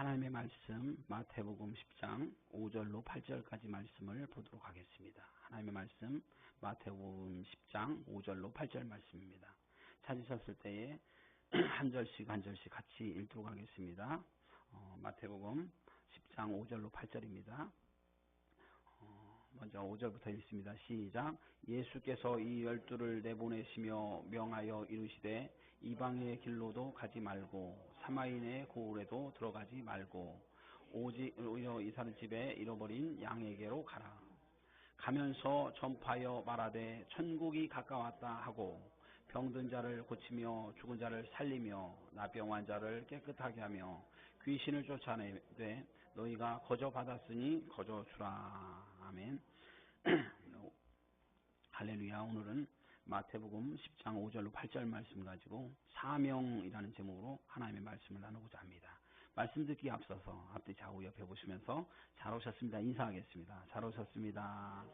하나님의 말씀 마태복음 10장 5절로 8절까지 말씀을 보도록 하겠습니다. 하나님의 말씀 마태복음 10장 5절로 8절 말씀입니다. 찾으셨을 때에 한 절씩 같이 읽도록 하겠습니다. 마태복음 10장 5절로 8절입니다. 먼저 5절부터 읽습니다. 시작. 예수께서 이 12를 내보내시며 명하여 이르시되 이방의 길로도 가지 말고 사마리아의 고을에도 들어가지 말고 오직 이스라엘 집에 잃어버린 양에게로 가라. 가면서 전파하여 말하되 천국이 가까웠다 하고 병든 자를 고치며 죽은 자를 살리며 나병 자를 깨끗하게 하며 귀신을 쫓아내되 너희가 거저 받았으니 거저 주라. 아멘. 할렐루야. 오늘은 마태복음 10장 5절로 8절 말씀 가지고 사명이라는 제목으로 하나님의 말씀을 나누고자 합니다. 말씀 듣기 앞서서 앞뒤 좌우 옆에 보시면서 잘 오셨습니다. 인사하겠습니다. 잘 오셨습니다.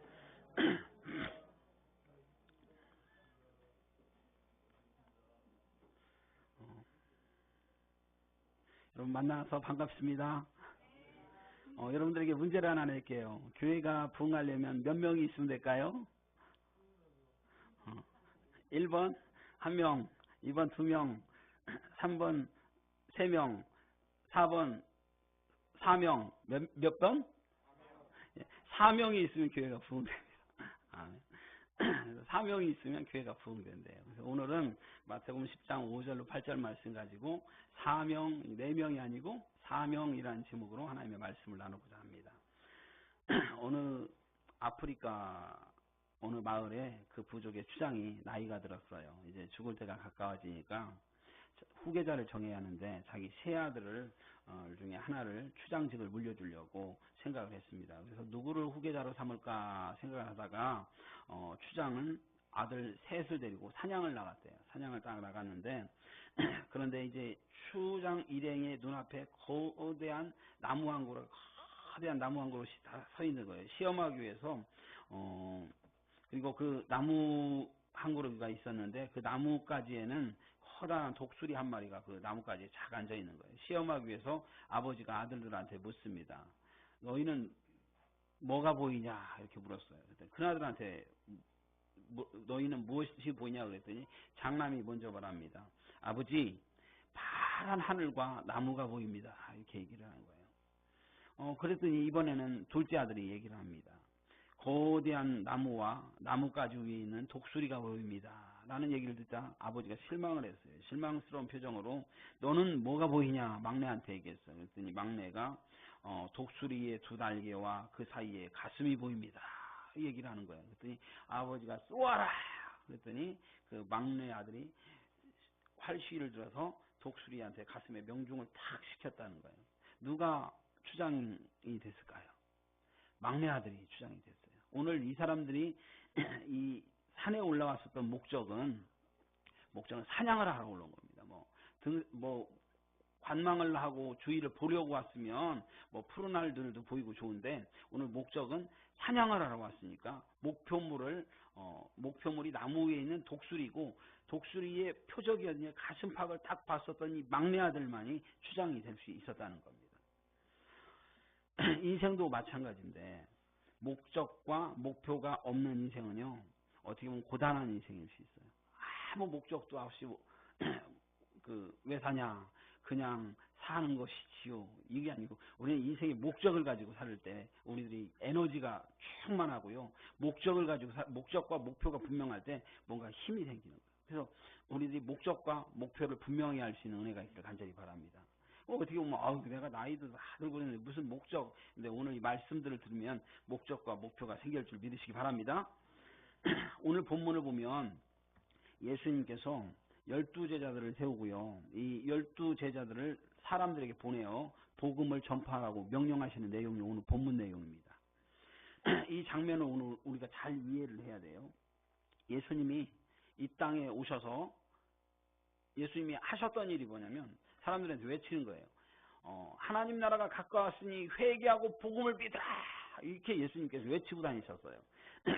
여러분 만나서 반갑습니다. 여러분들에게 문제를 하나 낼게요. 교회가 부흥하려면 몇 명이 있으면 될까요? 1번 1명, 2번 2명, 3번 3명, 4번 4명, 몇 번? 4명이 있으면 교회가 부흥됩니다. 4명이 있으면 교회가 부흥된대요. 그래서 오늘은 마태복음 10장 5절로 8절 말씀 가지고 4명, 4명이 아니고 4명이라는 제목으로 하나님의 말씀을 나누고자 합니다. 어느 아프리카 어느 마을에 그 부족의 추장이 나이가 들었어요. 이제 죽을 때가 가까워지니까 후계자를 정해야 하는데 자기 세 아들을 중에 하나를 추장직을 물려주려고 생각을 했습니다. 그래서 누구를 후계자로 삼을까 생각을 하다가 추장은 아들 셋을 데리고 사냥을 나갔대요. 사냥을 딱 나갔는데 그런데 이제 추장 일행의 눈앞에 거대한 나무 한 그릇이 다 서 있는 거예요. 시험하기 위해서 그리고 그 나무 한 그루가 있었는데 그 나무가지에는 커다란 독수리 한 마리가 그 나무가지에 착 앉아 있는 거예요. 시험하기 위해서 아버지가 아들들한테 묻습니다. 너희는 뭐가 보이냐 이렇게 물었어요. 큰아들한테 너희는 무엇이 보이냐 그랬더니 장남이 먼저 말합니다. 아버지 파란 하늘과 나무가 보입니다. 이렇게 얘기를 하는 거예요. 그랬더니 이번에는 둘째 아들이 얘기를 합니다. 거대한 나무와 나무가지 위에 있는 독수리가 보입니다. 라는 얘기를 듣자 아버지가 실망을 했어요. 실망스러운 표정으로 너는 뭐가 보이냐 막내한테 얘기했어요. 그랬더니 막내가 독수리의 두 날개와 그 사이에 가슴이 보입니다. 이 얘기를 하는 거예요. 그랬더니 아버지가 쏘아라! 그랬더니 그 막내 아들이 활시위를 들어서 독수리한테 가슴에 명중을 탁 시켰다는 거예요. 누가 추장이 됐을까요? 막내 아들이 추장이 됐어요. 오늘 이 사람들이 이 산에 올라왔었던 목적은 사냥을 하러 올라온 겁니다. 관망을 하고 주위를 보려고 왔으면 푸른 알들도 보이고 좋은데 오늘 목적은 사냥을 하러 왔으니까 목표물이 나무 위에 있는 독수리고 독수리의 표적이었냐 가슴팍을 딱 봤었더니 막내 아들만이 추장이 될 수 있었다는 겁니다. 인생도 마찬가지인데 목적과 목표가 없는 인생은요 어떻게 보면 고단한 인생일 수 있어요. 아무 목적도 없이 왜 사냐 그냥 사는 것이지요. 이게 아니고 우리는 인생의 목적을 가지고 살 때 우리들이 에너지가 충만하고요. 목적과 목표가 분명할 때 뭔가 힘이 생기는 거예요. 그래서 우리들이 목적과 목표를 분명히 할 수 있는 은혜가 있기를 간절히 바랍니다. 어떻게 보면 내가 나이도 다 들고 있는데 무슨 목적. 근데 오늘 이 말씀들을 들으면 목적과 목표가 생길 줄 믿으시기 바랍니다. 오늘 본문을 보면 예수님께서 12제자들을 세우고요. 이 12제자들을 사람들에게 보내어 복음을 전파하라고 명령하시는 내용이 오늘 본문 내용입니다. 이 장면을 오늘 우리가 잘 이해를 해야 돼요. 예수님이 이 땅에 오셔서 예수님이 하셨던 일이 뭐냐면 사람들한테 외치는 거예요. 하나님 나라가 가까웠으니 회개하고 복음을 믿으라. 이렇게 예수님께서 외치고 다니셨어요.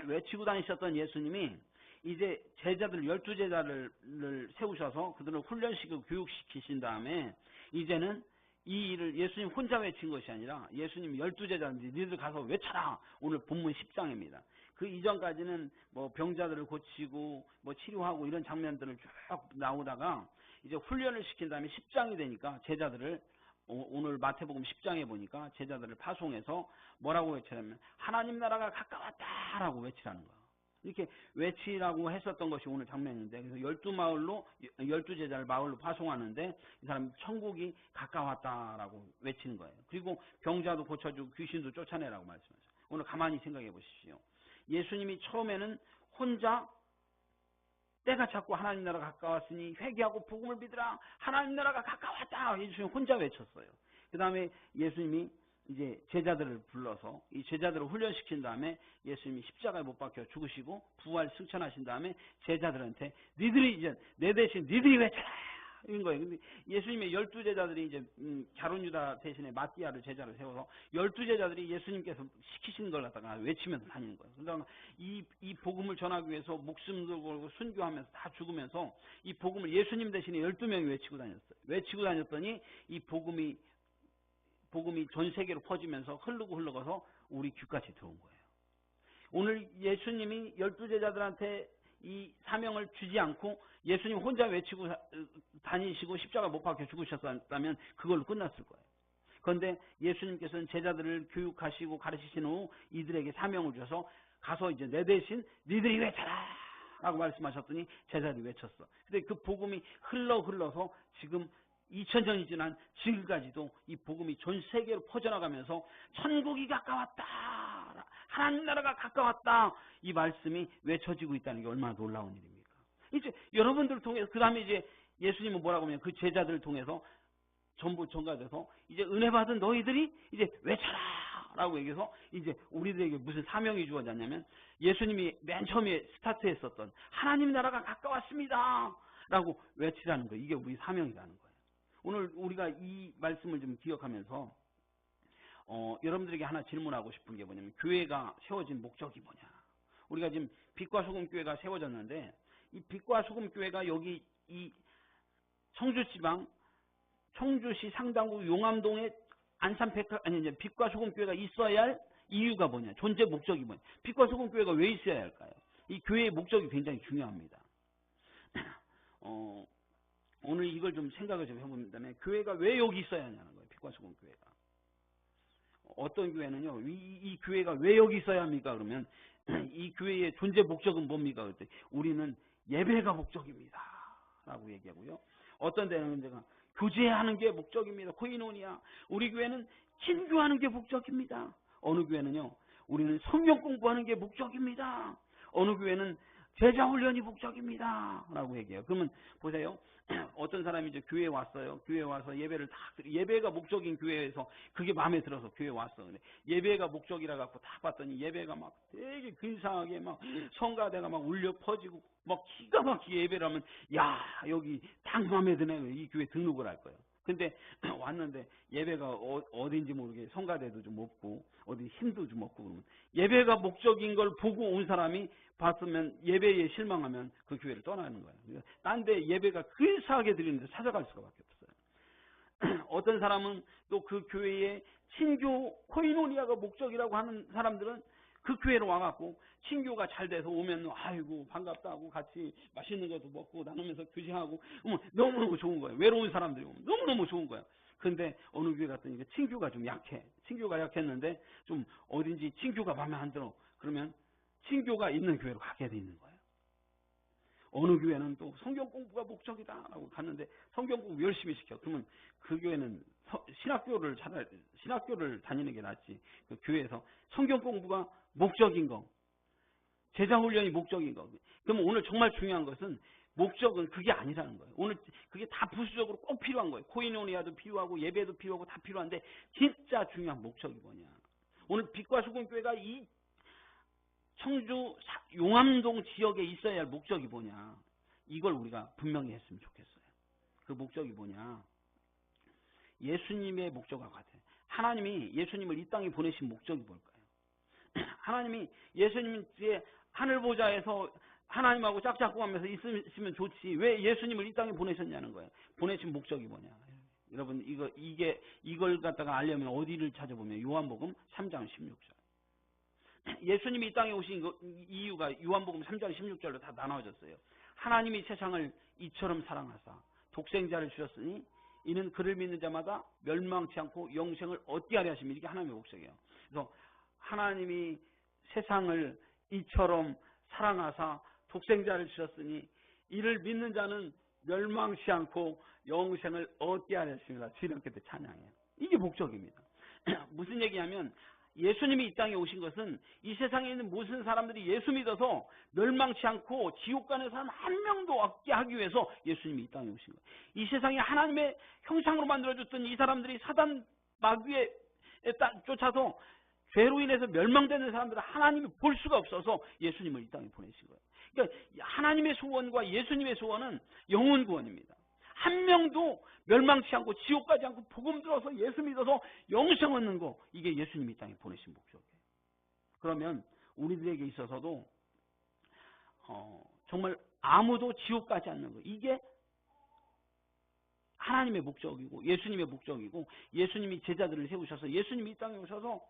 외치고 다니셨던 예수님이 이제 제자들 12제자를 세우셔서 그들을 훈련시키고 교육시키신 다음에 이제는 이 일을 예수님 혼자 외친 것이 아니라 예수님 12제자인지 니들 가서 외쳐라. 오늘 본문 10장입니다. 그 이전까지는 뭐 병자들을 고치고 뭐 치료하고 이런 장면들을 쭉 나오다가 이제 훈련을 시킨 다음에 10장이 되니까 제자들을 오늘 마태복음 10장에 보니까 제자들을 파송해서 뭐라고 외치냐면 하나님 나라가 가까웠다라고 외치라는 거예요. 이렇게 외치라고 했었던 것이 오늘 장면인데, 그래서 12마을로 12제자를 마을로 파송하는데 이 사람 천국이 가까웠다라고 외치는 거예요. 그리고 병자도 고쳐주고 귀신도 쫓아내라고 말씀하죠. 오늘 가만히 생각해 보십시오. 예수님이 처음에는 혼자 때가 찼고 하나님 나라가 가까웠으니 회개하고 복음을 믿으라. 하나님 나라가 가까웠다. 예수님 혼자 외쳤어요. 그 다음에 예수님이 이제 제자들을 불러서 이 제자들을 훈련시킨 다음에 예수님이 십자가에 못 박혀 죽으시고 부활 승천하신 다음에 제자들한테 니들이 이제 내 대신 니들이 외쳐라 이런 거예요. 근데 예수님의 12제자들이 이제 가룟유다 대신에 마띠아를 제자를 세워서 12제자들이 예수님께서 시키시는 걸 갖다가 외치면서 다니는 거예요. 그러니까 이 복음을 전하기 위해서 목숨도 걸고 순교하면서 다 죽으면서 이 복음을 예수님 대신에 12명이 외치고 다녔어요. 외치고 다녔더니 이 복음이 전 세계로 퍼지면서 흘러가서 우리 귀까지 들어온 거예요. 오늘 예수님이 12제자들한테 이 사명을 주지 않고 예수님 혼자 외치고 다니시고 십자가 못 박혀 죽으셨다면 그걸로 끝났을 거예요. 그런데 예수님께서는 제자들을 교육하시고 가르치신 후 이들에게 사명을 주셔서 가서 이제 내 대신 니들이 외쳐라 라고 말씀하셨더니 제자들이 외쳤어. 근데 그 복음이 흘러서 지금 2000년이 지난 지금까지도 이 복음이 전 세계로 퍼져나가면서 천국이 가까웠다. 하나님 나라가 가까웠다. 이 말씀이 외쳐지고 있다는 게 얼마나 놀라운 일입니까? 이제 여러분들을 통해서 그 다음에 이제 예수님은 뭐라고 하면 그 제자들을 통해서 전부 전가돼서 이제 은혜 받은 너희들이 이제 외쳐라 라고 얘기해서 이제 우리들에게 무슨 사명이 주어졌냐면 예수님이 맨 처음에 스타트했었던 하나님 나라가 가까웠습니다 라고 외치라는 거예요. 이게 우리 사명이라는 거예요. 오늘 우리가 이 말씀을 좀 기억하면서 여러분들에게 하나 질문하고 싶은 게 뭐냐면 교회가 세워진 목적이 뭐냐. 우리가 지금 빛과 소금 교회가 세워졌는데 이 빛과 소금 교회가 여기 이 청주지방 청주시 상당구 용암동에 빛과 소금 교회가 있어야 할 이유가 뭐냐. 존재 목적이 뭐냐. 빛과 소금 교회가 왜 있어야 할까요? 이 교회의 목적이 굉장히 중요합니다. 오늘 이걸 좀 생각을 좀 해본다면 교회가 왜 여기 있어야 하냐는 거예요. 빛과 소금 교회가. 어떤 교회는요. 이 교회가 왜 여기 있어야 합니까? 그러면 이 교회의 존재 목적은 뭡니까? 그때 우리는 예배가 목적입니다. 라고 얘기하고요. 어떤 데는 제가 교제하는 게 목적입니다. 코이노니아. 우리 교회는 친교하는 게 목적입니다. 어느 교회는요. 우리는 성경 공부하는 게 목적입니다. 어느 교회는 제자 훈련이 목적입니다. 라고 얘기해요. 그러면 보세요. 어떤 사람이 이제 교회에 왔어요. 교회에 와서 예배를 예배가 목적인 교회에서 그게 마음에 들어서 교회에 왔어. 근데 예배가 목적이라 갖고 딱 봤더니 예배가 막 되게 근사하게 막 성가대가 막 울려 퍼지고 막 기가 막히게 예배를 하면 야, 여기 딱 마음에 드네. 이 교회 등록을 할 거예요. 근데 왔는데 예배가 어딘지 모르게 성가대도 좀 없고 어디 힘도 좀 없고 그러면 예배가 목적인 걸 보고 온 사람이 봤으면 예배에 실망하면 그 교회를 떠나는 거예요. 딴 데 예배가 근사하게 드리는데 찾아갈 수밖에 없어요. 어떤 사람은 또 그 교회에 친교 코이노니아가 목적이라고 하는 사람들은 그 교회로 와갖고 친교가 잘 돼서 오면 아이고 반갑다 하고 같이 맛있는 것도 먹고 나누면서 교제하고 너무너무 좋은 거예요. 외로운 사람들이 오면 너무너무 좋은 거예요. 근데 어느 교회 갔더니 친교가 좀 약해. 친교가 약했는데 좀 어딘지 친교가 마음에 안 들어. 그러면 친교가 있는 교회로 가게 돼 있는 거예요. 어느 교회는 또 성경 공부가 목적이다라고 갔는데 성경 공부 열심히 시켜. 그러면 그 교회는 신학교를 다니는 게 낫지. 그 교회에서 성경 공부가 목적인 거, 제자 훈련이 목적인 거. 그러면 오늘 정말 중요한 것은 목적은 그게 아니라는 거예요. 오늘 그게 다 부수적으로 꼭 필요한 거예요. 코이노니아도 필요하고 예배도 필요하고 다 필요한데 진짜 중요한 목적이 뭐냐. 오늘 빛과 소금 교회가 이 청주 용암동 지역에 있어야 할 목적이 뭐냐. 이걸 우리가 분명히 했으면 좋겠어요. 그 목적이 뭐냐. 예수님의 목적과 같아요. 하나님이 예수님을 이 땅에 보내신 목적이 뭘까요? 하나님이 예수님이 하늘 보좌에서 하나님하고 짝짝꿍하면서 있으면 좋지. 왜 예수님을 이 땅에 보내셨냐는 거예요. 보내신 목적이 뭐냐. 여러분 이걸 갖다가 알려면 어디를 찾아보면 요한복음 3장 16절. 예수님이 이 땅에 오신 이유가 요한복음 3장 16절로 다 나눠졌어요. 하나님이 세상을 이처럼 사랑하사 독생자를 주셨으니 이는 그를 믿는 자마다 멸망치 않고 영생을 얻게 하려 하심이 이게 하나님의 목적이에요. 그래서 하나님이 세상을 이처럼 사랑하사 독생자를 주셨으니 이를 믿는 자는 멸망치 않고 영생을 얻게 하려 하심이라 주일학교 때 찬양해요. 이게 목적입니다. 무슨 얘기냐면 예수님이 이 땅에 오신 것은 이 세상에 있는 모든 사람들이 예수 믿어서 멸망치 않고 지옥 가는 사람 한 명도 없게 하기 위해서 예수님이 이 땅에 오신 거예요. 이 세상에 하나님의 형상으로 만들어줬던 이 사람들이 사단 마귀에 쫓아서 죄로 인해서 멸망되는 사람들은 하나님이 볼 수가 없어서 예수님을 이 땅에 보내신 거예요. 그러니까 하나님의 소원과 예수님의 소원은 영혼 구원입니다. 한 명도 멸망치 않고 지옥 가지 않고 복음 들어서 예수 믿어서 영생 얻는 거, 이게 예수님이 이 땅에 보내신 목적이에요. 그러면 우리들에게 있어서도 정말 아무도 지옥 가지 않는 거, 이게 하나님의 목적이고 예수님의 목적이고, 예수님이 제자들을 세우셔서 예수님이 이 땅에 오셔서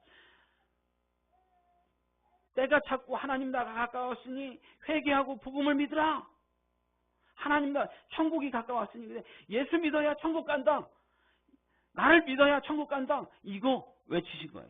때가 찼고 하나님 나라가 가까웠으니 회개하고 복음을 믿으라. 하나님 나라 천국이 가까웠으니 예수 믿어야 천국 간다. 나를 믿어야 천국 간다. 이거 외치신 거예요.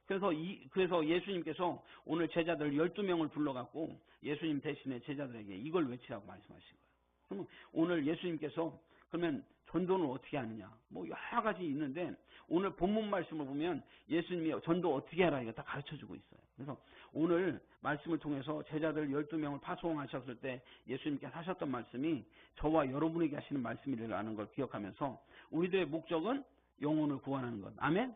그래서 예수님께서 오늘 제자들 12명을 불러갖고 예수님 대신에 제자들에게 이걸 외치라고 말씀하신 거예요. 그러면 오늘 예수님께서 그러면 전도는 어떻게 하느냐? 뭐 여러 가지 있는데 오늘 본문 말씀을 보면 예수님이 전도 어떻게 하라 이거 다 가르쳐주고 있어요. 그래서 오늘 말씀을 통해서 제자들 12명을 파송하셨을 때 예수님께서 하셨던 말씀이 저와 여러분에게 하시는 말씀이라는 걸 기억하면서 우리들의 목적은 영혼을 구원하는 것. 아멘?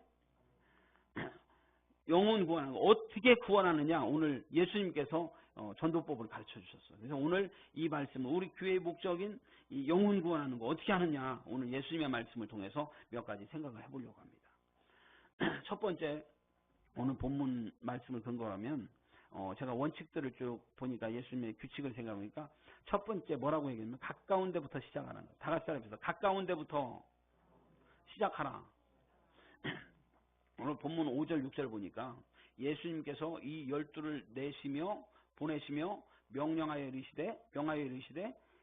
영혼 구원하는 것. 어떻게 구원하느냐? 오늘 예수님께서 전도법을 가르쳐 주셨어요. 그래서 오늘 이 말씀은 우리 교회의 목적인 이 영혼 구원하는 거 어떻게 하느냐? 오늘 예수님의 말씀을 통해서 몇 가지 생각을 해보려고 합니다. 첫 번째, 오늘 본문 말씀을 근거로 하면 제가 원칙들을 쭉 보니까 예수님의 규칙을 생각해보니까 첫 번째 뭐라고 얘기하면 가까운 데부터 시작하라는 거예요. 다 같이 따라해서 가까운 데부터 시작하라. 오늘 본문 5절 6절 보니까 예수님께서 이 12를 내시며 보내시며 명령하여 이르시되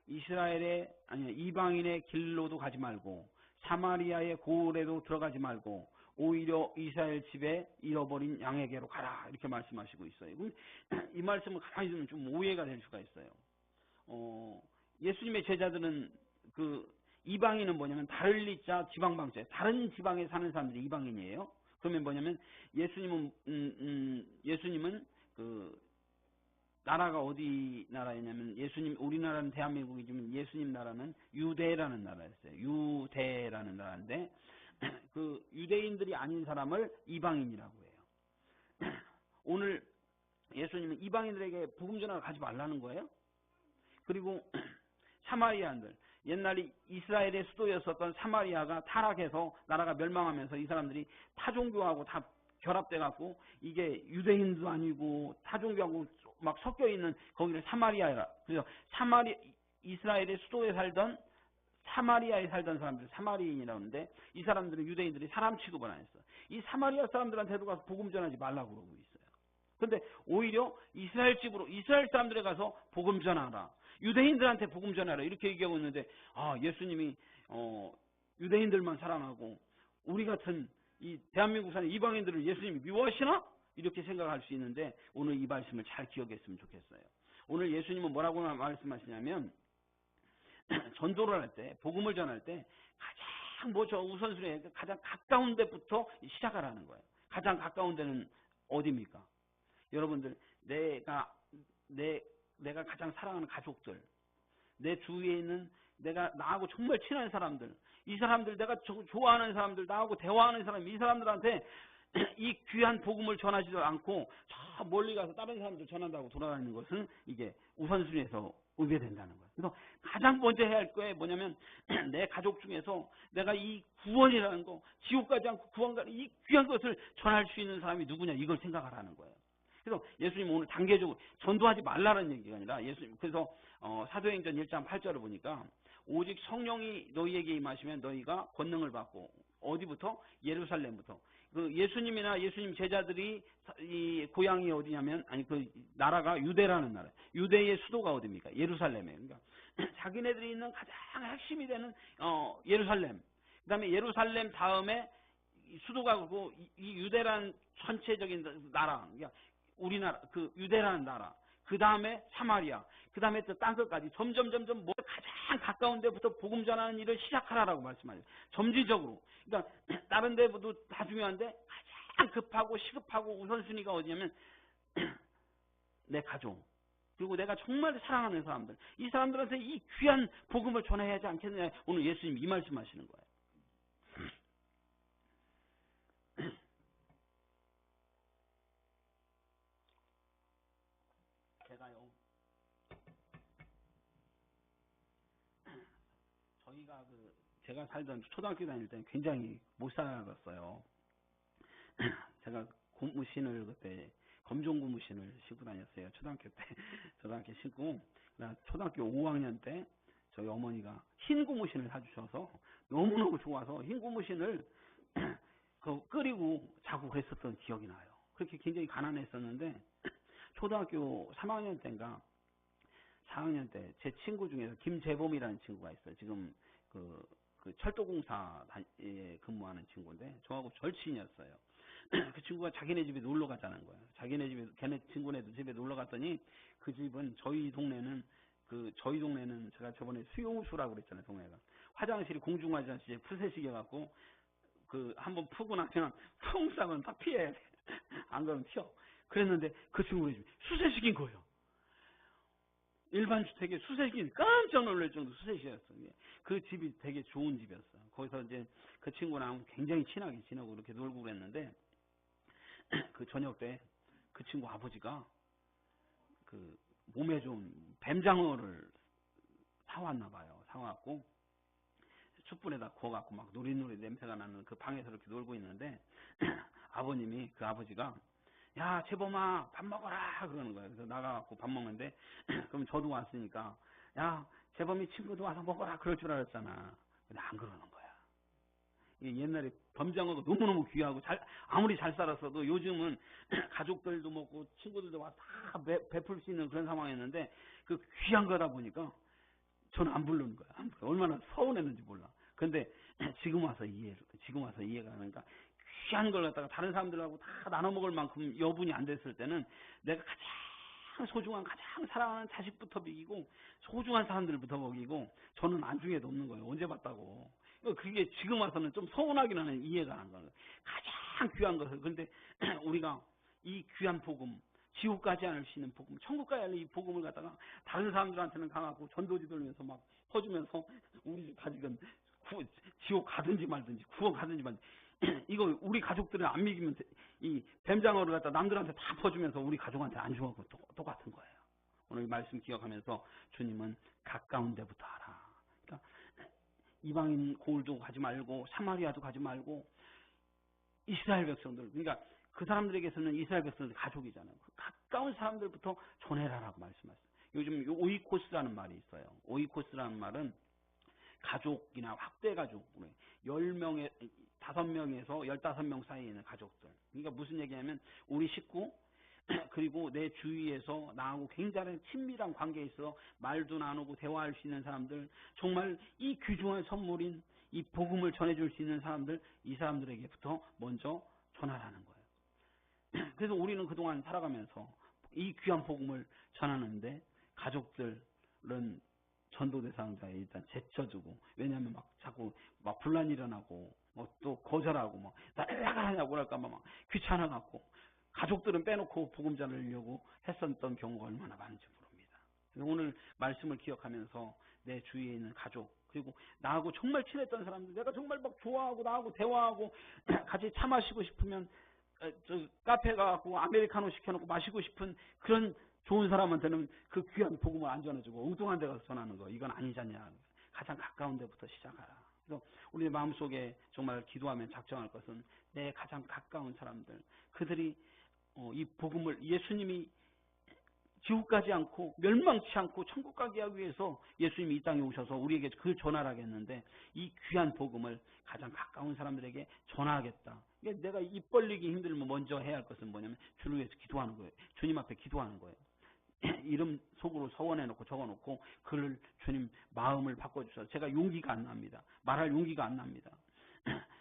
이스라엘의 아니 이방인의 길로도 가지 말고 사마리아의 고을에도 들어가지 말고 오히려 이스라엘 집에 잃어버린 양에게로 가라, 이렇게 말씀하시고 있어요. 이 말씀을 가만히 들으면 좀 오해가 될 수가 있어요. 예수님의 제자들은 이방인은 뭐냐면 다를리자 지방방세, 다른 지방에 사는 사람들이 이방인이에요. 그러면 뭐냐면 예수님은 나라가 어디 나라였냐면 우리나라는 대한민국이지만 예수님 나라는 유대라는 나라였어요. 유대라는 나라인데 유대인들이 아닌 사람을 이방인이라고 해요. 오늘 예수님은 이방인들에게 복음 전하러 가지 말라는 거예요. 그리고 사마리아인들, 옛날에 이스라엘의 수도였었던 사마리아가 타락해서 나라가 멸망하면서 이 사람들이 타종교하고 다 결합돼 갖고 이게 유대인도 아니고 타종교하고 막 섞여 있는 거기를 사마리아라. 그래서 이스라엘의 수도에 살던 사마리아에 살던 사람들 사마리인이라고 하는데 이 사람들은 유대인들이 사람 취급을 안 했어. 이 사마리아 사람들한테도 가서 복음 전하지 말라고 그러고 있어요. 근데 오히려 이스라엘 사람들에 가서 복음 전하라. 유대인들한테 복음 전하라. 이렇게 얘기하고 있는데 예수님이 유대인들만 사랑하고 우리 같은 이 대한민국 사는 이방인들을 예수님이 미워하시나? 이렇게 생각할 수 있는데 오늘 이 말씀을 잘 기억했으면 좋겠어요. 오늘 예수님은 뭐라고 말씀하시냐면 전도를 할 때, 복음을 전할 때 가장 우선순위에 가장 가까운 데부터 시작하라는 거예요. 가장 가까운 데는 어디입니까? 여러분들, 내가 가장 사랑하는 가족들, 내 주위에 있는 나하고 정말 친한 사람들, 이 사람들, 내가 좋아하는 사람들, 나하고 대화하는 사람, 이 사람들한테 이 귀한 복음을 전하지도 않고 저 멀리 가서 다른 사람들 전한다고 돌아다니는 것은 이게 우선순위에서 의배된다는 거예요. 그래서 가장 먼저 해야 할 게 뭐냐면 내 가족 중에서 내가 이 구원이라는 거, 지옥 가지 않고 구원 가는 이 귀한 것을 전할 수 있는 사람이 누구냐, 이걸 생각하라는 거예요. 그래서 예수님 오늘 단계적으로 전도하지 말라는 얘기가 아니라 그래서 사도행전 1장 8절을 보니까 오직 성령이 너희에게 임하시면 너희가 권능을 받고 어디부터? 예루살렘부터. 그 예수님이나 예수님 제자들이 이 고향이 어디냐면 아니 그 나라가 유대라는 나라. 유대의 수도가 어디입니까? 예루살렘이에요. 그러니까 자기네들이 있는 가장 핵심이 되는 예루살렘. 그다음에 예루살렘 다음에 수도가 그고 이 유대라는 전체적인 나라. 그러니까 우리나라 그 유대라는 나라. 그 다음에 사마리아, 그 다음에 또 딴 것까지 점점 가장 가까운 데부터 복음 전하는 일을 시작하라라고 말씀하세요. 점진적으로. 그러니까 다른 데도 다 중요한데 가장 급하고 시급하고 우선순위가 어디냐면 내 가족 그리고 내가 정말 사랑하는 사람들 이 사람들한테 이 귀한 복음을 전해야 하지 않겠느냐. 오늘 예수님 이 말씀하시는 거예요. 제가요. 저희가 제가 살던 초등학교 다닐 때는 굉장히 못 살았어요. 제가 고무신을 그때 검정 고무신을 신고 다녔어요. 초등학교 때 초등학교 신고 초등학교 5학년 때 저희 어머니가 흰 고무신을 사주셔서 너무너무 좋아서 흰 고무신을 끓이고 자고 그랬었던 기억이 나요. 그렇게 굉장히 가난했었는데 초등학교 3학년 때인가 4학년 때 제 친구 중에서 김재범이라는 친구가 있어요. 지금 그 철도공사에 근무하는 친구인데 저하고 절친이었어요. 그 친구가 자기네 집에 놀러 가자는 거예요. 자기네 집에 걔네 친구네도 집에 놀러 갔더니 그 집은 저희 동네는 제가 저번에 수용수라고 그랬잖아요. 동네가 화장실이 공중 화장실에 푸세식이 갖고 한번 푸고 나면 풍싸면 다 피해야 돼. 안 그러면 튀어. 그랬는데 그 친구네 집이 수세식인 거예요. 일반 주택에 수세식이 깜짝 놀랄 정도 수세식이었어요. 그 집이 되게 좋은 집이었어요. 거기서 이제 그 친구랑 굉장히 친하게 지내고 이렇게 놀고 그랬는데 그 저녁 때 그 친구 아버지가 그 몸에 좋은 뱀장어를 사왔나 봐요. 사왔고 숯불에다 구워갖고 막 노릿노릿 냄새가 나는 그 방에서 이렇게 놀고 있는데 그 아버지가 야 재범아 밥 먹어라 그러는 거예요. 그래서 나가갖고 밥 먹는데 그럼 저도 왔으니까 야 재범이 친구도 와서 먹어라 그럴 줄 알았잖아. 근데 안 그러는 거야. 옛날에 범장어가 너무너무 귀하고 아무리 잘 살았어도 요즘은 가족들도 먹고 친구들도 와서 다 베풀 수 있는 그런 상황이었는데 그 귀한 거다 보니까 저는 안 부르는 거야. 얼마나 서운했는지 몰라. 근데 지금 와서 이해가 가니까 귀한 걸 갖다가 다른 사람들하고 다 나눠 먹을 만큼 여분이 안 됐을 때는 내가 가장 소중한 가장 사랑하는 자식부터 먹이고 소중한 사람들부터 먹이고 저는 안중에도 없는 거예요. 언제 봤다고. 그게 지금 와서는 좀 서운하긴 하는 이해가 안 가는 거예요. 가장 귀한 것을. 근데 우리가 이 귀한 복음 지옥 가지 않을 수 있는 복음, 천국 가야 할 이 복음을 갖다가 다른 사람들한테는 강하고 전도지 돌면서 막 퍼주면서 우리 가족은 지옥 가든지 말든지 구원 가든지 말든지 이거 우리 가족들은 안 믿으면 이 뱀장어를 갖다 남들한테 다 퍼주면서 우리 가족한테 안 주고 똑같은 거예요. 오늘 말씀 기억하면서 주님은 가까운 데부터 하라. 그러니까 이방인 고을도 가지 말고 사마리아도 가지 말고 이스라엘 백성들 그러니까 그 사람들에게서는 이스라엘 백성들 가족이잖아요. 그 가까운 사람들부터 전해라라고 말씀하셨어요. 요즘 오이코스라는 말이 있어요. 오이코스라는 말은 가족이나 확대 가족, 10명에 5명에서 15명 사이에 있는 가족들. 그러니까 무슨 얘기냐면 우리 식구 그리고 내 주위에서 나하고 굉장히 친밀한 관계에 있어 말도 나누고 대화할 수 있는 사람들, 정말 이 귀중한 선물인 이 복음을 전해줄 수 있는 사람들, 이 사람들에게부터 먼저 전하라는 거예요. 그래서 우리는 그동안 살아가면서 이 귀한 복음을 전하는데 가족들은 전도 대상자에 일단 제쳐주고, 왜냐하면 막 자꾸 막 분란 일어나고 또 거절하고 막 나가냐고 그럴까 막 귀찮아갖고 가족들은 빼놓고 복음 전하려고 했었던 경우가 얼마나 많은지 모릅니다. 그래서 오늘 말씀을 기억하면서 내 주위에 있는 가족 그리고 나하고 정말 친했던 사람들, 내가 정말 막 좋아하고 나하고 대화하고 같이 차 마시고 싶으면 저 카페 가고 아메리카노 시켜놓고 마시고 싶은 그런 좋은 사람한테는 그 귀한 복음을 안 전해주고 엉뚱한 데 가서 전하는 거, 이건 아니잖냐. 가장 가까운 데부터 시작하라. 그래서 우리 마음속에 정말 기도하면 작정할 것은 내 가장 가까운 사람들, 그들이 이 복음을 예수님이 지옥 가지 않고 멸망치 않고 천국 가게 하기 위해서 예수님이 이 땅에 오셔서 우리에게 그 전하라 했는데 이 귀한 복음을 가장 가까운 사람들에게 전하겠다. 내가 입 벌리기 힘들면 먼저 해야 할 것은 뭐냐면 주를 위해서 기도하는 거예요. 주님 앞에 기도하는 거예요. 이름 속으로 서원해놓고 적어놓고 그를 주님 마음을 바꿔주셔서 제가 용기가 안 납니다. 말할 용기가 안 납니다.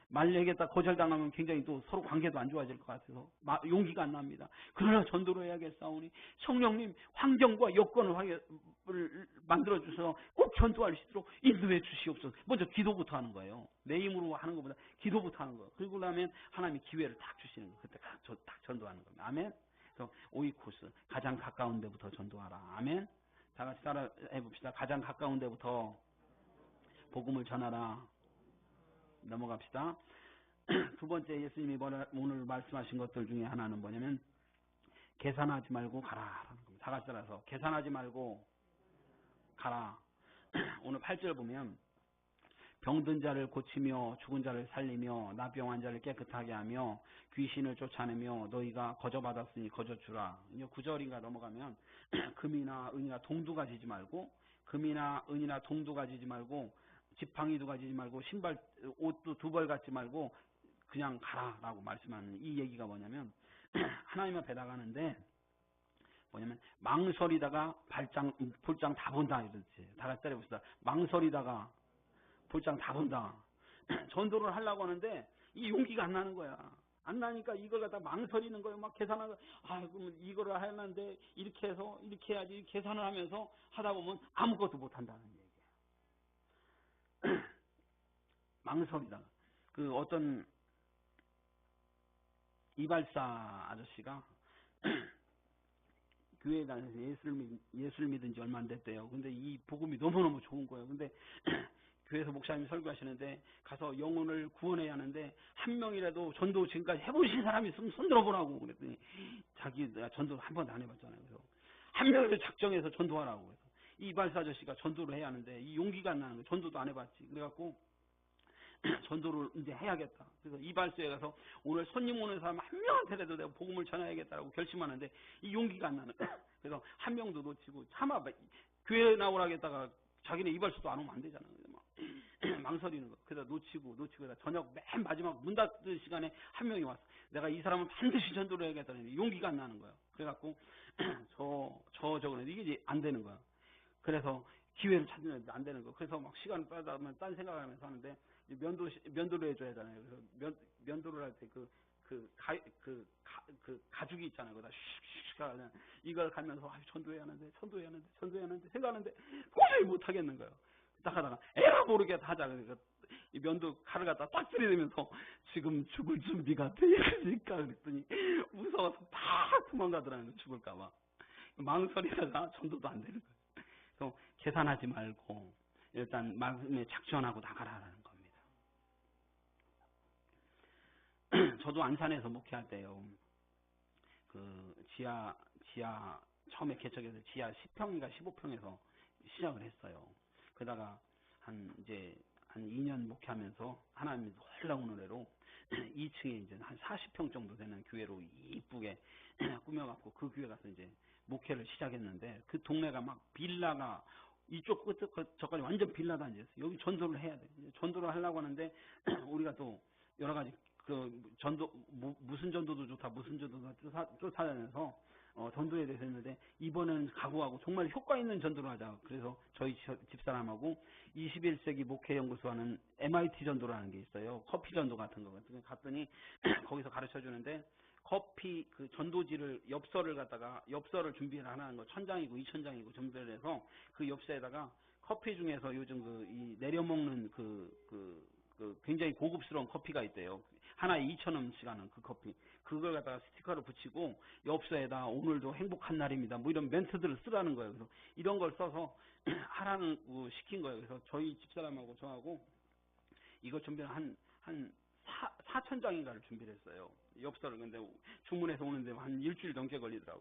말얘기했다 거절당하면 굉장히 또 서로 관계도 안 좋아질 것 같아서 용기가 안 납니다. 그러나 전도로 해야겠사오니 성령님 환경과 여건을 만들어주셔서 꼭 전도할 수 있도록 인도해 주시옵소서. 먼저 기도부터 하는 거예요. 내 힘으로 하는 것보다 기도부터 하는 거예요. 그리고 나면 하나님이 기회를 딱 주시는 거예요. 그때 딱 전도하는 겁니다. 아멘. 그래서 오이코스 가장 가까운 데부터 전도하라. 아멘. 다 같이 따라 해봅시다. 가장 가까운 데부터 복음을 전하라. 넘어갑시다. 두 번째 예수님이 오늘 말씀하신 것들 중에 하나는 뭐냐면 계산하지 말고 가라. 다 같이 따라서 계산하지 말고 가라. 오늘 8절 보면 병든 자를 고치며 죽은 자를 살리며 나병 환자를 깨끗하게 하며 귀신을 쫓아내며 너희가 거저받았으니 거저주라. 9절인가 넘어가면 금이나 은이나 동도 가지지 말고 금이나 은이나 동도 가지지 말고 지팡이도 가지지 말고 신발 옷도 두 벌 갖지 말고 그냥 가라라고 말씀하는 이 얘기가 뭐냐면 하나님 앞에 나가는데 뭐냐면 망설이다가 볼장 다 본다 이러지. 다 같이 따라해봅시다. 망설이다가 볼장 다 본다. 전도를 하려고 하는데 이 용기가 안 나는 거야. 안 나니까 이걸 갖다 망설이는 거예요. 막 계산하고 그럼 이거를 하려는데 이렇게 해서 이렇게 해야지 계산을 하면서 하다 보면 아무것도 못 한다는 얘기예요. 망설이다. 그 어떤 이발사 아저씨가 교회에 다녀서 예수를 믿은 지 얼마 안 됐대요. 근데 이 복음이 너무너무 좋은 거예요. 근데 교회에서 목사님이 설교하시는데 가서 영혼을 구원해야 하는데 한 명이라도 전도 지금까지 해보신 사람이 있으면 손 들어보라고 그랬더니 자기가 전도 한 번도 안 해봤잖아요. 그래서 한 명을 작정해서 전도하라고 그래서 이 이발사 아저씨가 전도를 해야 하는데 이 용기가 안 나는 거예요. 전도도 안 해봤지. 그래갖고 전도를 이제 해야겠다. 그래서 이발소에 가서 오늘 손님 오는 사람 한 명한테라도 내가 복음을 전해야겠다라고 결심하는데 이 용기가 안 나는 거예요. 그래서 한 명도 놓치고 차마 교회 나오라겠다가 자기네 이발소도 안 오면 안 되잖아요. 막 망설이는 거. 그래서 놓치고 저녁 맨 마지막 문 닫는 시간에 한 명이 왔어. 내가 이 사람은 반드시 전도를 해야겠다는 용기가 안 나는 거예요. 그래갖고 저거는 이게 이제 안 되는 거야. 그래서 기회를 찾는데 안 되는 거. 그래서 막 시간을 빼다 보면 딴 생각하면서 하는데 면도를 해줘야 하잖아요. 그래서 면도를 할 때 가죽이 있잖아요. 그다 슉슉 하면 이걸 가면서 전도해야 하는데 생각하는데 도저히 못 하겠는 거예요. 딱 하다가 에라 모르게 하자. 그러니까 이 면도 칼을 갖다 딱 들이대면서 지금 죽을 준비가 돼 있으니까 그랬더니 무서워서 다 도망가더라는 거 죽을까 봐. 망설이다가 전도도 안 되는 거예요. 그래서 계산하지 말고 일단 마음에 작전하고 나가라는 겁니다. 저도 안산에서 목회할 때요. 그 지하 처음에 개척해서 지하 10평인가 15평에서 시작을 했어요. 그러다가 한 2년 목회하면서 하나님이 홀라운 은혜로 2층에 이제 한 40평 정도 되는 교회로 이쁘게 꾸며갖고 그 교회 가서 이제 목회를 시작했는데 그 동네가 막 빌라가 이쪽 끝 저까지 완전 빌라다 이제 여기 전도를 해야 돼. 전도를 하려고 하는데 우리가 또 여러 가지 그 전도 무슨 전도도 좋다 무슨 전도도 쫓아다녀서 전도에 대해서 했는데 이번엔 각오하고 정말 효과 있는 전도를 하자. 그래서 저희 집사람하고 21세기 목회연구소 하는 MIT 전도를 하는 게 있어요. 커피 전도 같은 거 갔더니 거기서 가르쳐 주는데 커피 그 전도지를 엽서를 준비를 하는 거 1000장이고 2000장이고 준비를 해서 그 엽서에다가 커피 중에서 요즘 이 내려먹는 굉장히 고급스러운 커피가 있대요. 하나에 2,000원씩 하는 그 커피. 그걸 갖다가 스티커를 붙이고 엽서에다 오늘도 행복한 날입니다. 뭐 이런 멘트들을 쓰라는 거예요. 그래서 이런 걸 써서 하라는 시킨 거예요. 그래서 저희 집사람하고 저하고 이거 준비를 한 4,000장인가를 준비를 했어요. 엽서를. 근데 주문해서 오는데 한 일주일 넘게 걸리더라고.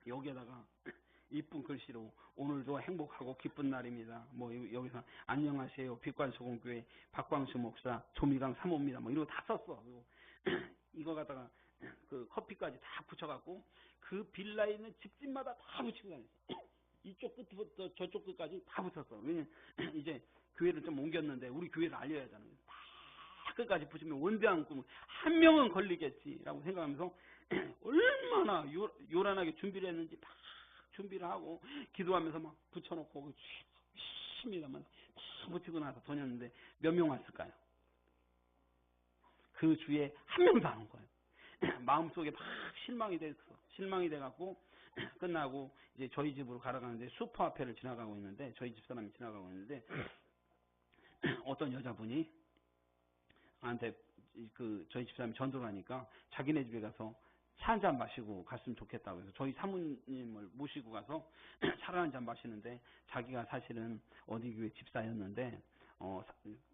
여기에다가 이쁜 글씨로 오늘도 행복하고 기쁜 날입니다. 뭐 여기서 안녕하세요. 빛관소공교회 박광수 목사 조미강 사모입니다. 뭐 이런 거 다 썼어. 그리고 이거 갖다가 그 커피까지 다 붙여갖고 그 빌라에 있는 집집마다 다 붙이고 다녔어. 이쪽 끝부터 저쪽 끝까지 다 붙였어. 왜냐면 이제 교회를 좀 옮겼는데 우리 교회를 알려야 하잖아요. 다 끝까지 붙이면 원대한 꿈, 한 명은 걸리겠지라고 생각하면서 얼마나 요란하게 준비를 했는지 막 준비를 하고 기도하면서 막 붙여놓고 십니다만 다 붙이고 나서 다녔는데 몇 명 왔을까요? 그 주에 한 명도 안 온 거예요. 마음속에 막 실망이 됐어. 실망이 돼갖고 끝나고 이제 저희 집으로 가러가는데 슈퍼 앞에를 지나가고 있는데 저희 집 사람이 지나가고 있는데 어떤 여자분이 나한테 그 저희 집 사람이 전도를 하니까 자기네 집에 가서 차 한 잔 마시고 갔으면 좋겠다고 해서 저희 사모님을 모시고 가서 차를 한 잔 마시는데 자기가 사실은 어디 교회 집사였는데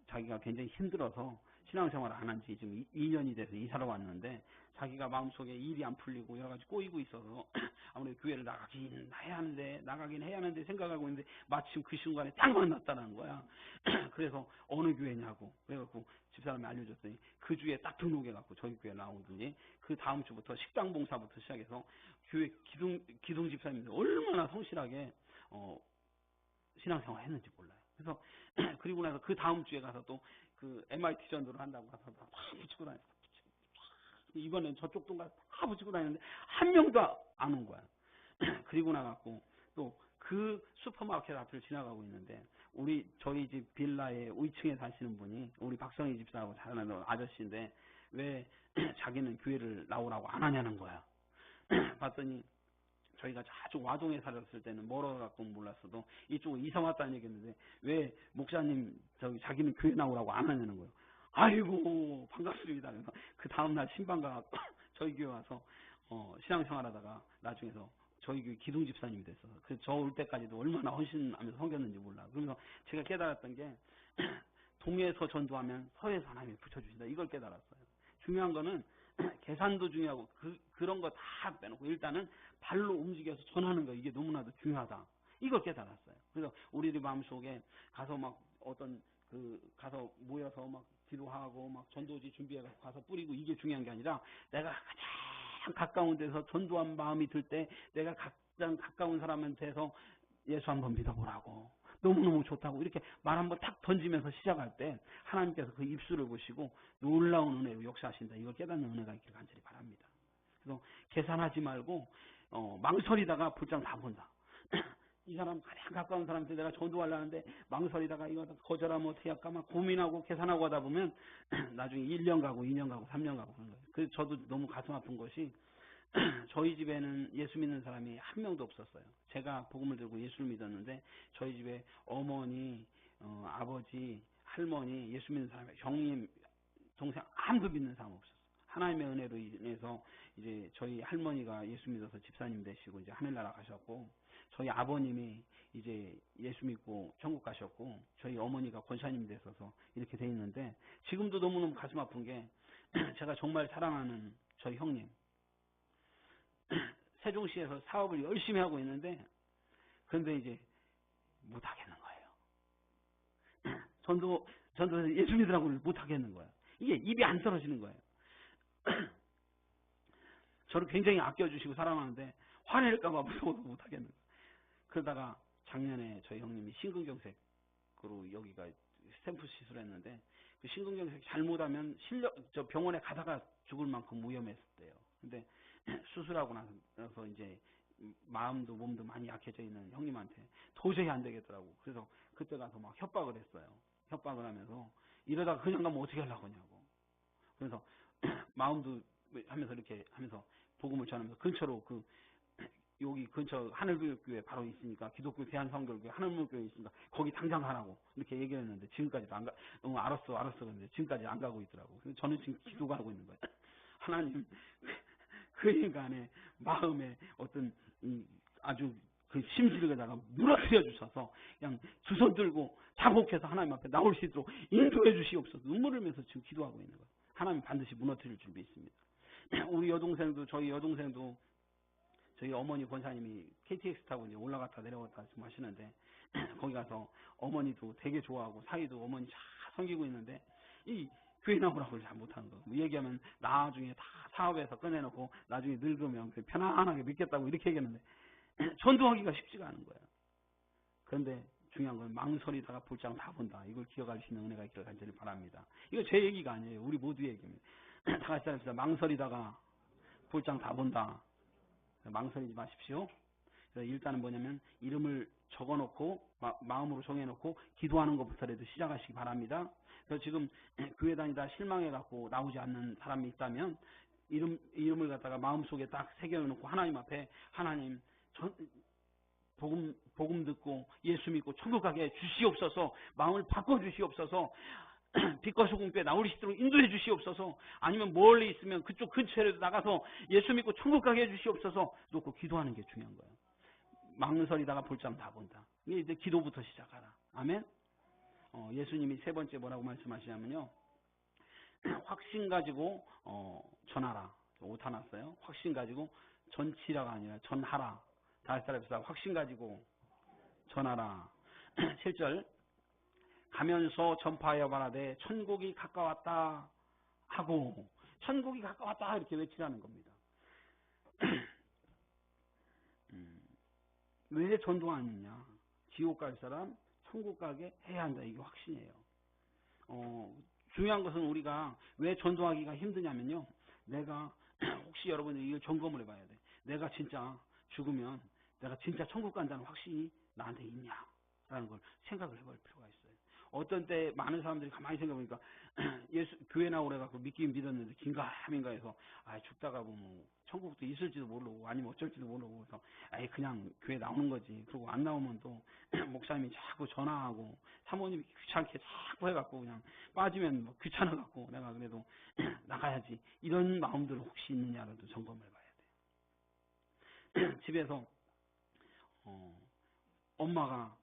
자기가 굉장히 힘들어서 신앙생활을 안 한 지 지금 2년이 돼서 이사를 왔는데 자기가 마음속에 일이 안 풀리고 여러 가지 꼬이고 있어서 아무래도 교회를 나가긴 해야 하는데 생각하고 있는데 마침 그 순간에 딱 만났다는 거야. 그래서 어느 교회냐고 그래갖고 집사람이 알려줬더니 그 주에 딱 등록해갖고 저희 교회 나오더니 그 다음 주부터 식당 봉사부터 시작해서 교회 기둥 집사님들 얼마나 성실하게 신앙생활 했는지 몰라요. 그래서 그리고 나서 그 다음 주에 가서 또 그 MIT 전도를 한다고 가서 다 붙이고 다녔어. 이번엔 저쪽 동가 다 붙이고 다녔는데 한 명도 안 온 거야. 그리고 나갔고 또 그 슈퍼마켓 앞을 지나가고 있는데 저희 집 빌라의 위층에 사시는 분이 우리 박성희 집사하고 잘하는 아저씨인데 왜 자기는 교회를 나오라고 안 하냐는 거야. 봤더니 저희가 아주 와동에 살았을 때는 멀어갖고 몰랐어도 이쪽으로 이사 왔다는 얘기했는데 왜 목사님 자기는 교회 나오라고 안 하냐는 거예요. 아이고 반갑습니다. 그래서 그 다음날 신방 가갖고 저희 교회 와서 신앙생활하다가 나중에서 저희 교회 기둥 집사님이 됐어요. 그래서 저 올 때까지도 얼마나 헌신하면서 섬겼는지 몰라. 그러면서 제가 깨달았던 게 동에서 전도하면 서에서 하나님이 붙여주신다. 이걸 깨달았어요. 중요한 거는 계산도 중요하고 그런 거 다 빼놓고 일단은 발로 움직여서 전하는 거 이게 너무나도 중요하다. 이걸 깨달았어요. 그래서 우리들 마음속에 가서 막 가서 모여서 막 기도하고 막 전도지 준비해서 가서 뿌리고 이게 중요한 게 아니라 내가 가장 가까운 데서 전도한 마음이 들 때 내가 가장 가까운 사람한테서 예수 한번 믿어보라고 너무너무 좋다고 이렇게 말 한번 탁 던지면서 시작할 때 하나님께서 그 입술을 보시고 놀라운 은혜로 역사하신다. 이걸 깨닫는 은혜가 있기를 간절히 바랍니다. 그래서 계산하지 말고 망설이다가 불장 다 본다. 이 사람 가장 가까운 사람한테 내가 전도하려는데 망설이다가 이거 거절하면 어떻게 할까 막 고민하고 계산하고 하다 보면 나중에 1년 가고 2년 가고 3년 가고 그런 거예요. 그래서 저도 너무 가슴 아픈 것이 저희 집에는 예수 믿는 사람이 한 명도 없었어요. 제가 복음을 들고 예수를 믿었는데 저희 집에 어머니, 아버지, 할머니, 예수 믿는 사람이 형님, 동생 아무도 믿는 사람 없었어요. 하나님의 은혜로 인해서 이제 저희 할머니가 예수 믿어서 집사님 되시고 이제 하늘나라 가셨고 저희 아버님이 이제 예수 믿고 천국 가셨고 저희 어머니가 권사님이 되셔서 이렇게 돼 있는데 지금도 너무너무 가슴 아픈 게 제가 정말 사랑하는 저희 형님 세종시에서 사업을 열심히 하고 있는데 그런데 이제 못 하겠는 거예요. 전도에서 예수 믿으라고 못 하겠는 거예요. 이게 입이 안 떨어지는 거예요. 저를 굉장히 아껴주시고 사랑하는데 화낼까봐 무서워서 못 하겠는 거예요. 그러다가 작년에 저희 형님이 심근경색으로 여기가 스탬프 시술했는데 그 심근경색 잘못하면 저 병원에 가다가 죽을 만큼 위험했대요. 근데 수술하고 나서 이제 마음도 몸도 많이 약해져 있는 형님한테 도저히 안 되겠더라고. 그래서 그때 가서 막 협박을 했어요. 협박을 하면서 이러다가 그냥 가면 어떻게 하려고 하냐고. 그래서 마음도 하면서 이렇게 하면서 복음을 전하면서 근처로 여기 근처 하늘교회 바로 있으니까 기독교 대한성결교회 하늘교회 있으니까 거기 당장 가라고 이렇게 얘기를 했는데 지금까지도 안 가. 너무 알았어 그런데 지금까지 안 가고 있더라고. 그래서 저는 지금 기도가 하고 있는 거예요. 하나님 그 인간의 마음에 어떤 아주 그 심지르에다가 무너뜨려 주셔서 그냥 두 손 들고 자복해서 하나님 앞에 나올 수 있도록 인도해 주시옵소서. 눈물을 흘리면서 지금 기도하고 있는 거예요. 하나님 반드시 무너뜨릴 준비 있습니다. 우리 여동생도 저희 어머니 권사님이 KTX 타고 이제 올라갔다 내려갔다 지금 하시는데 거기 가서 어머니도 되게 좋아하고 사이도 어머니 잘 섬기고 있는데 이 교회 나오라고 잘 못하는 거. 얘기하면 나중에 다 사업에서 꺼내놓고 나중에 늙으면 편안하게 믿겠다고 이렇게 얘기하는데 전도하기가 쉽지가 않은 거예요. 그런데 중요한 건 망설이다가 볼장 다 본다. 이걸 기억할 수 있는 은혜가 있기를 간절히 바랍니다. 이거 제 얘기가 아니에요. 우리 모두의 얘기입니다. 다 같이 합시다. 망설이다가 볼장 다 본다. 망설이지 마십시오. 그래서 일단은 뭐냐면 이름을 적어놓고 마음으로 정해놓고 기도하는 것부터라도 시작하시기 바랍니다. 그래서 지금 교회 다니다 실망해갖고 나오지 않는 사람이 있다면 이름을 갖다가 마음속에 딱 새겨놓고 하나님 앞에 하나님 복음 듣고 예수 믿고 천국 가게 주시옵소서, 마음을 바꿔주시옵소서, 빛과 소금교회 나올 수 있도록 인도해 주시옵소서, 아니면 멀리 있으면 그쪽 근처에도 나가서 예수 믿고 천국 가게 해주시옵소서 놓고 기도하는 게 중요한 거예요. 망설이다가 볼장 다 본다. 이게 이제 기도부터 시작하라. 아멘. 예수님이 세 번째 뭐라고 말씀하시냐면요, 확신 가지고 전하라. 오타 났어요. 확신 가지고 전치라가 아니라 전하라. 다시 따라합시다. 확신 가지고 전하라. 7절 가면서 전파하여 말하되 천국이 가까웠다 하고, 천국이 가까웠다 이렇게 외치라는 겁니다. 왜 전도하느냐? 지옥 갈 사람 천국 가게 해야 한다. 이게 확신이에요. 중요한 것은 우리가 왜 전도하기가 힘드냐면요, 내가 혹시 여러분들이 이걸 점검을 해봐야 돼. 내가 진짜 죽으면 내가 진짜 천국 간다는 확신이 나한테 있냐라는 걸 생각을 해볼 필요가 있어요. 어떤 때 많은 사람들이 가만히 생각해보니까 예수 교회 나오래갖고 믿긴 믿었는데 긴가민가 해서 죽다가 보면 천국도 있을지도 모르고 아니면 어쩔지도 모르고 그래서 그냥 교회 나오는 거지. 그리고 안 나오면 또 목사님이 자꾸 전화하고 사모님이 귀찮게 자꾸 해갖고 그냥 빠지면 뭐 귀찮아갖고 내가 그래도 나가야지, 이런 마음들 혹시 있느냐라도 점검을 해봐야 돼. 집에서 엄마가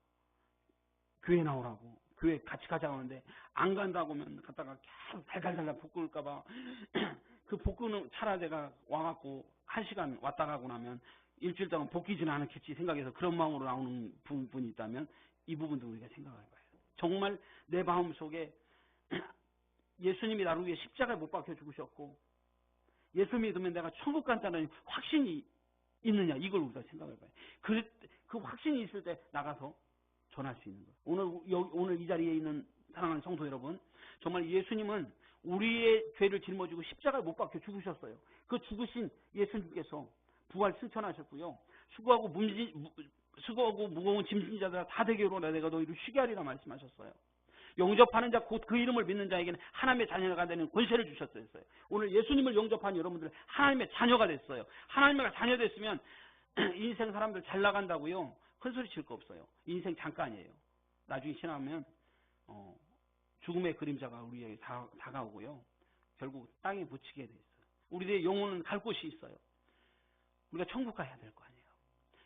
교회 나오라고 교회 같이 가자고 하는데 안 간다고 하면 갔다가 계속 달달달달 볶을까봐 그 볶는 차라 내가 와갖고 1시간 왔다 가고 나면 일주일 동안 볶이지는 않았겠지 생각해서 그런 마음으로 나오는 부분이 있다면 이 부분도 우리가 생각을 해봐요. 정말 내 마음속에 예수님이 나를 위해 십자가에 못 박혀 죽으셨고 예수 믿으면 내가 천국 간다는 확신이 있느냐, 이걸 우리가 생각을 해봐요. 그 확신이 있을 때 나가서 전할 수 있는 거예요. 오늘 이 자리에 있는 사랑하는 성도 여러분, 정말 예수님은 우리의 죄를 짊어지고 십자가에 못 박혀 죽으셨어요. 그 죽으신 예수님께서 부활 승천하셨고요. 수고하고 무거운 짐진 자들아 다 되게 오라, 내가 너희를 쉬게 하리라 말씀하셨어요. 영접하는 자, 곧 그 이름을 믿는 자에게는 하나님의 자녀가 되는 권세를 주셨어요. 오늘 예수님을 영접한 여러분들은 하나님의 자녀가 됐어요. 하나님의 자녀 됐으면 인생 사람들 잘 나간다고요 큰 소리 칠 거 없어요. 인생 잠깐이에요. 나중에 지나면 죽음의 그림자가 우리에게 다가오고요, 결국 땅에 묻히게 돼 있어요. 우리의 영혼은 갈 곳이 있어요. 우리가 천국 가야 될 거 아니에요.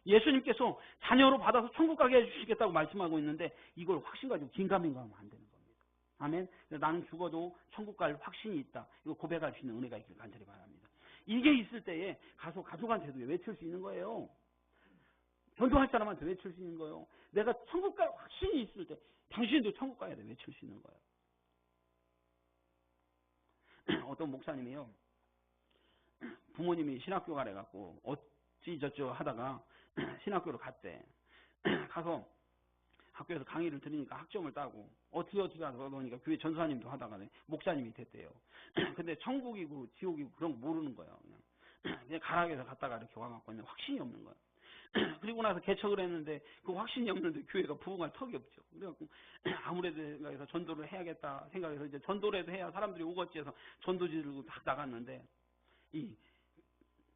예수님께서 자녀로 받아서 천국 가게 해주시겠다고 말씀하고 있는데 이걸 확신 가지고 긴가민가하면 안 되는 겁니다. 아멘. 나는 죽어도 천국 갈 확신이 있다. 이거 고백할 수 있는 은혜가 있길 간절히 바랍니다. 이게 있을 때에 가서 가족한테도 외칠 수 있는 거예요. 전도할 사람한테 외칠 수 있는 거예요. 내가 천국 갈 확신이 있을 때 당신도 천국 가야 돼. 외칠 수 있는 거예요. 어떤 목사님이요, 부모님이 신학교 가래갖고 어찌저쩌 하다가 신학교로 갔대. 가서 학교에서 강의를 들으니까 학점을 따고 어떻게 하다 보니까 교회 전사님도 하다가 목사님이 됐대요. 근데 천국이고 지옥이고 그런 거 모르는 거예요. 그냥 가락에서 갔다가 이렇게 와갖고 확신이 없는 거예요. 그리고 나서 개척을 했는데 그 확신이 없는데 교회가 부흥할 턱이 없죠. 그래갖고 아무래도 생각해서 전도를 해야겠다 생각해서 이제 전도라도 해야 사람들이 오겠지 해서 전도지 들고 딱 나갔는데 이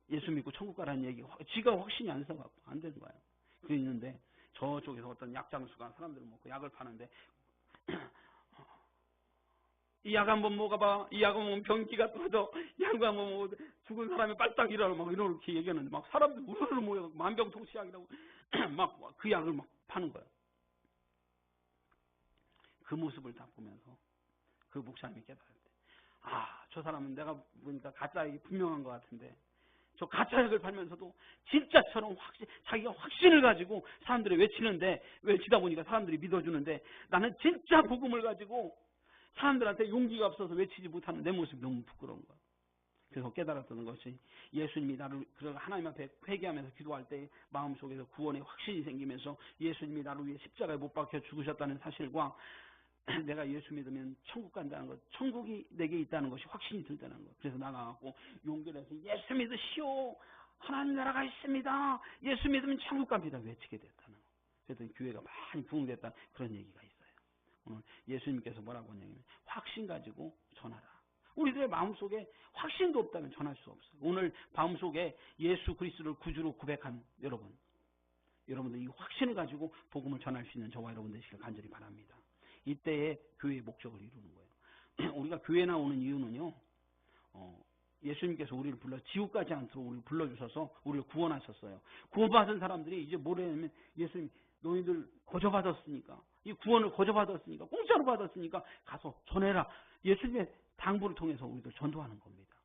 예수 믿고 천국 가라는 얘기 지가 확신이 안 서갖고 안 되는 거예요. 그랬는데 저쪽에서 어떤 약장수가 사람들을 먹고 약을 파는데 이 약 한번 먹어봐, 이 약 먹으면 병기가 떨어져, 이 약 한번 먹으면 죽은 사람이 빨딱 일어나, 막 이렇게 얘기하는데 막 사람들 우르르 모여 만병통치약이라고 막 그 약을 막 파는 거예요. 그 모습을 딱 보면서 그 목사님이 깨달을 때, 저 사람은 내가 보니까 가짜약이 분명한 것 같은데 저 가짜약을 팔면서도 진짜처럼 자기가 확신을 가지고 사람들이 외치다 보니까 사람들이 믿어주는데 나는 진짜 복음을 가지고 사람들한테 용기가 없어서 외치지 못하는 내 모습이 너무 부끄러운 거야. 그래서 깨달았던 것이 예수님이 나를 하나님 앞에 회개하면서 기도할 때 마음속에서 구원의 확신이 생기면서 예수님이 나를 위해 십자가에 못 박혀 죽으셨다는 사실과 내가 예수 믿으면 천국 간다는 것, 천국이 내게 있다는 것이 확신이 들다는 것. 그래서 나가갖고 용기를 해서 예수 믿으시오, 하나님 나라가 있습니다, 예수 믿으면 천국 갑니다 외치게 됐다는 것. 그랬더니 교회가 많이 부흥됐다, 그런 얘기가 있어요. 오늘 예수님께서 뭐라고 하냐면 확신 가지고 전하라. 우리들의 마음속에 확신도 없다면 전할 수 없어요. 오늘 마음속에 예수 그리스도를 구주로 고백한 여러분들 이 확신을 가지고 복음을 전할 수 있는 저와 여러분 되시길 간절히 바랍니다. 이때에 교회의 목적을 이루는 거예요. 우리가 교회 나오는 이유는요, 예수님께서 우리를 지옥 가지 않도록 우리를 불러주셔서 우리를 구원하셨어요. 구원받은 사람들이 이제 뭐래냐면, 예수님 너희들 거저받았으니까, 이 구원을 거저받았으니까, 공짜로 받았으니까 가서 전해라. 예수님의 당부를 통해서 우리들 전도하는 겁니다.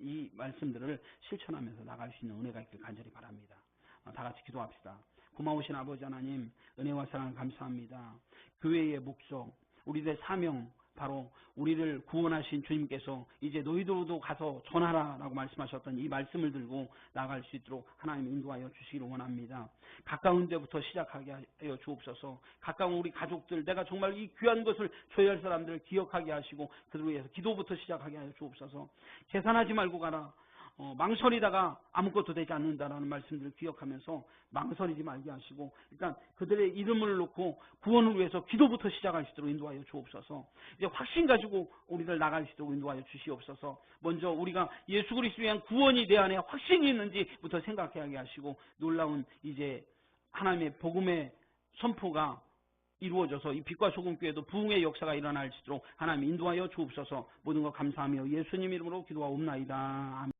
이 말씀들을 실천하면서 나갈 수 있는 은혜가 있길 간절히 바랍니다. 다 같이 기도합시다. 고마우신 아버지 하나님, 은혜와 사랑을 감사합니다. 교회의 목적, 우리들의 사명, 바로 우리를 구원하신 주님께서 이제 너희들도 가서 전하라라고 말씀하셨던 이 말씀을 들고 나갈 수 있도록 하나님 인도하여 주시기를 원합니다. 가까운 데부터 시작하게 하여 주옵소서. 가까운 우리 가족들, 내가 정말 이 귀한 것을 줘야 할 사람들을 기억하게 하시고 그들을 위해서 기도부터 시작하게 하여 주옵소서. 계산하지 말고 가라. 망설이다가 아무것도 되지 않는다라는 말씀들을 기억하면서 망설이지 말게 하시고 일단 그들의 이름을 놓고 구원을 위해서 기도부터 시작할 수 있도록 인도하여 주옵소서. 이제 확신 가지고 우리들 나갈 수 있도록 인도하여 주시옵소서. 먼저 우리가 예수 그리스도에 대한 구원이 내 안에 확신이 있는지부터 생각하게 하시고 놀라운 이제 하나님의 복음의 선포가 이루어져서 이 빛과 소금 교회도 부흥의 역사가 일어날 수 있도록 하나님 인도하여 주옵소서. 모든 것 감사하며 예수님 이름으로 기도하옵나이다. 아멘.